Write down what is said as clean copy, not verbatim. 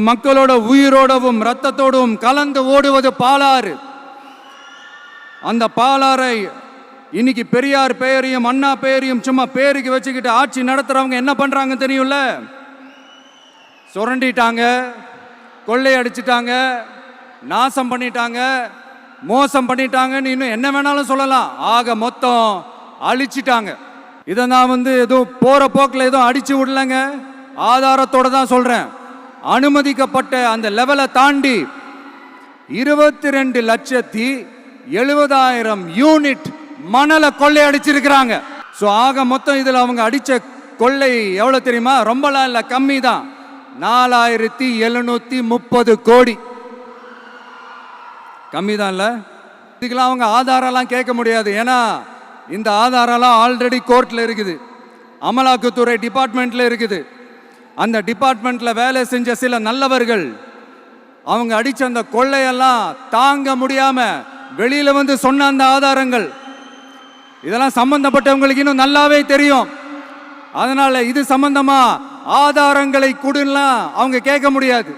மக்களோட உயிரோடவும் ரத்தத்தோடும் கலந்து ஓடுவது பாலாறு. அந்த பாலாறை இன்னைக்கு பெரியார் பெயரையும் அண்ணா பெயரையும் சும்மா பேருக்கு வச்சுக்கிட்டு ஆட்சி நடத்துறவங்க என்ன பண்றாங்க தெரியும்ல? சுரண்டிட்டாங்க, கொள்ளையடிச்சிட்டாங்க, நாசம் பண்ணிட்டாங்க, மோசம் பண்ணிட்டாங்கன்னு இன்னும் என்ன வேணாலும் சொல்லலாம். ஆக மொத்தம் அழிச்சிட்டாங்க. இதை நான் ஏதோ போற போக்கில் ஏதோ அடிச்சு விடலங்க, ஆதாரத்தோட தான் சொல்றேன். அனுமதிக்கப்பட்ட அந்த லெவலை தாண்டி 22,70,000 யூனிட் மணலை கொள்ளையடிச்சிருக்கிறாங்க. ஸோ ஆக மொத்தம் இதில் அவங்க அடிச்ச கொள்ளை எவ்வளோ தெரியுமா? ரொம்பலாம் இல்லை, கம்மி தான். 4,730 கோடி. கம்மி தான் இல்லை? இதுக்கெல்லாம் அவங்க ஆதாரம்லாம் கேட்க முடியாது. ஏன்னா இந்த ஆதாரம்லாம் ஆல்ரெடி கோர்ட்டில் இருக்குது, அமலாக்கத்துறை டிபார்ட்மெண்ட்டில் இருக்குது. அந்த டிபார்ட்மெண்ட்டில் வேலை செஞ்ச சில நல்லவர்கள் அவங்க அடித்த அந்த கொள்ளையெல்லாம் தாங்க முடியாமல் வெளியில் சொன்ன அந்த ஆதாரங்கள் இதெல்லாம் சம்பந்தப்பட்டவங்களுக்கு இன்னும் நல்லாவே தெரியும். அதனால இது சம்பந்தமா ஆதாரங்களை கொடுன்னா அவங்க கேட்க முடியாது.